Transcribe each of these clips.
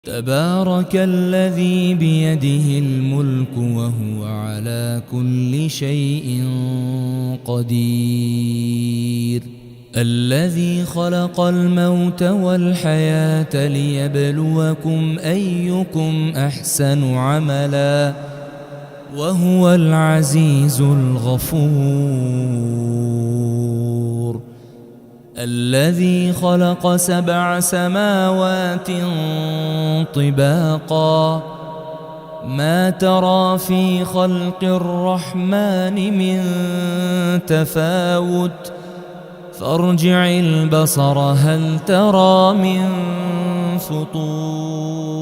تبارك الذي بيده الملك وهو على كل شيء قدير. الذي خلق الموت والحياة ليبلوكم أيكم أحسن عملا وهو العزيز الغفور. الذي خلق 7 سماوات طباقا ما ترى في خلق الرحمن من تفاوت فارجع البصر هل ترى من فطور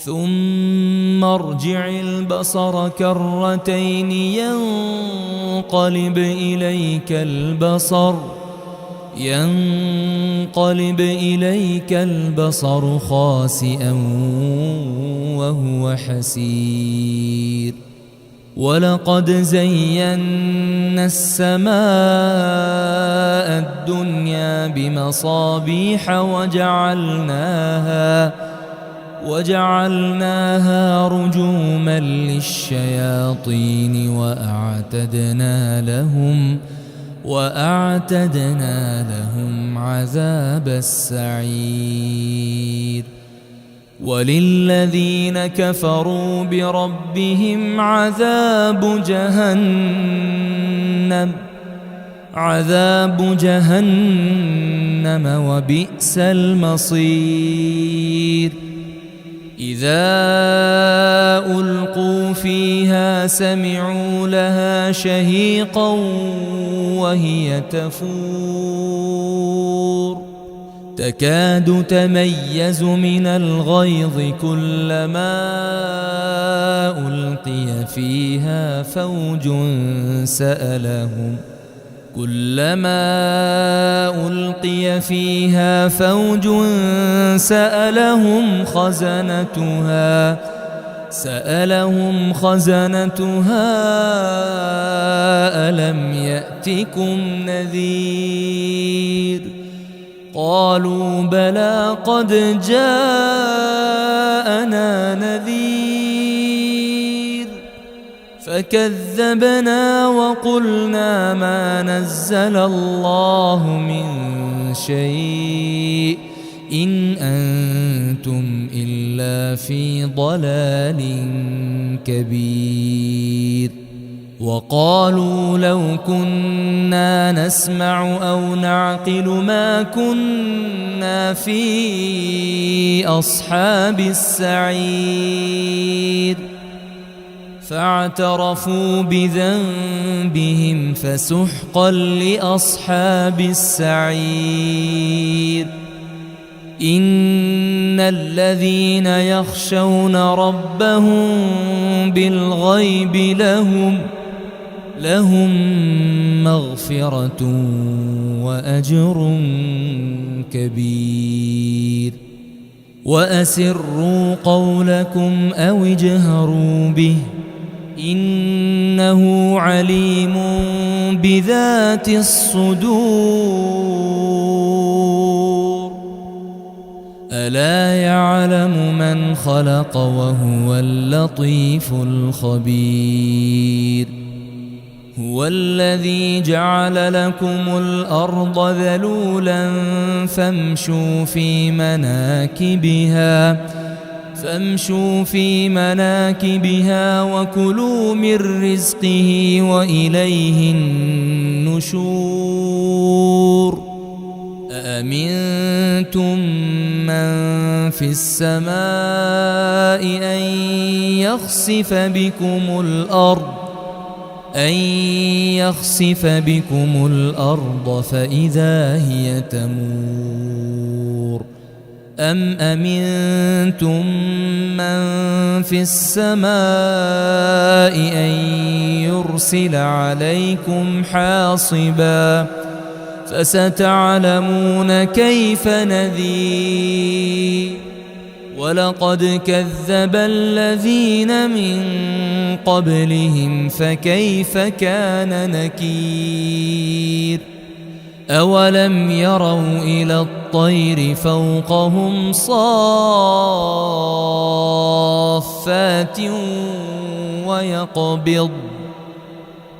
ثم ارجع البصر كرتين ينقلب إليك البصر خاسئا وهو حسير. ولقد زينا السماء الدنيا بمصابيح وجعلناها رجوما للشياطين وأعتدنا لهم عذاب السعير. وللذين كفروا بربهم عذاب جهنم وبئس المصير. إذا ألقوا فيها سمعوا لها شهيقا وهي تفور تكاد تميز من الغيظ كلما ألقي فيها فوج سألهم خزنتها ألم يأتكم نذير قالوا بلى قد جاءنا نذير فكذبنا وقلنا ما نزل الله من شيء إن أنتم إلا في ضلال كبير. وقالوا لو كنا نسمع أو نعقل ما كنا في أصحاب السعير فاعترفوا بذنبهم فسحقا لأصحاب السعير. إن الذين يخشون ربهم بالغيب لهم مغفرة وأجر كبير. وأسروا قولكم أو اجهروا به إنه عليم بذات الصدور. ألا يعلم من خلق وهو اللطيف الخبير. هو الذي جعل لكم الأرض ذلولا فامشوا في مناكبها وكلوا من رزقه وإليه النشور. أأمنتم من في السماء أن يخسف بكم الأرض فإذا هي تمور أم أمنتم من في السماء أن يرسل عليكم حاصبا فستعلمون كيف نذير. ولقد كذب الذين من قبلهم فكيف كان نكير. أولم يروا إلى الطير فوقهم صافات ويقبض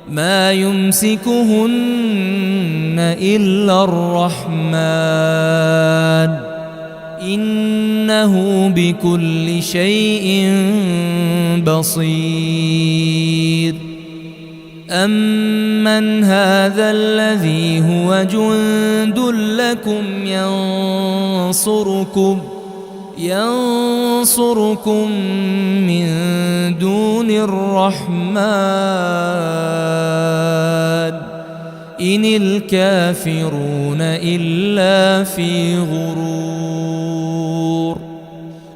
ما يمسكهن إلا الرحمن إنه بكل شيء بصير أمن هذا الذي هو جند لكم ينصركم من دون الرحمن إن الكافرون إلا في غرور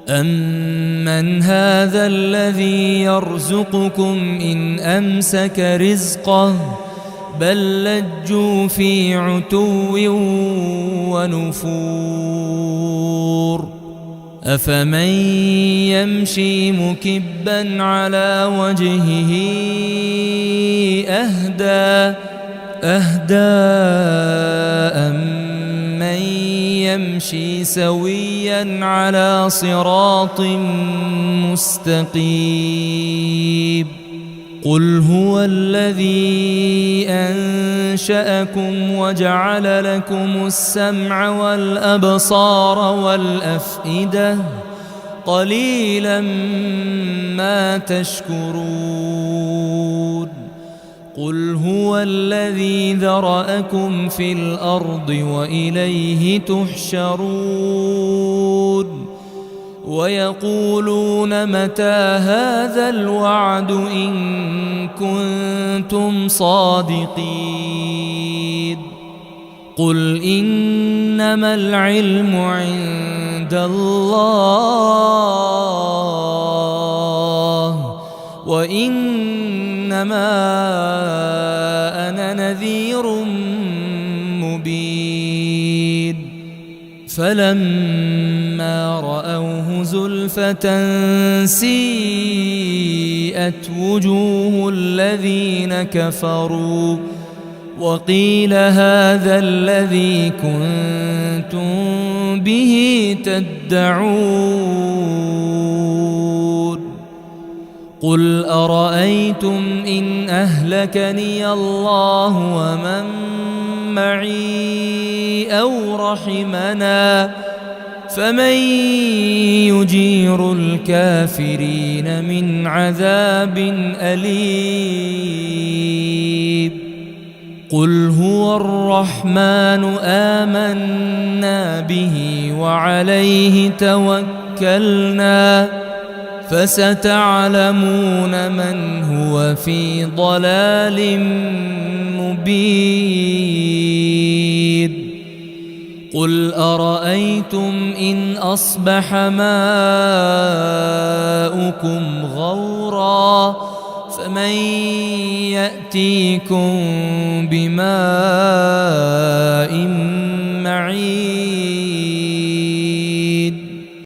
أمن هذا الذي يرزقكم إن أمسك رزقه بل لجوا في عتو ونفور أفمن يمشي مكبا على وجهه أهدى أمن يمشي سويا على صراط مستقيم قل هو الذي أنشأكم وجعل لكم السمع والأبصار والأفئدة قليلا ما تشكرون قل هو الذي ذرأكم في الأرض وإليه تحشرون ويقولون متى هذا الوعد إن كنتم صادقين قل إنما العلم عند الله وإنما أنا نذير مبين فلما رأوه زلفة سيئت وجوه الذين كفروا وقيل هذا الذي كنتم به تدعون قل أرأيتم إن أهلكني الله ومن معي أو رحمنا فمن يجير الكافرين من عذاب أليم قل هو الرحمن آمنا به وعليه توكلنا فستعلمون من هو في ضلال مبين قل أرأيتم إن أصبح ماؤكم غورا فمن يأتيكم بماء معين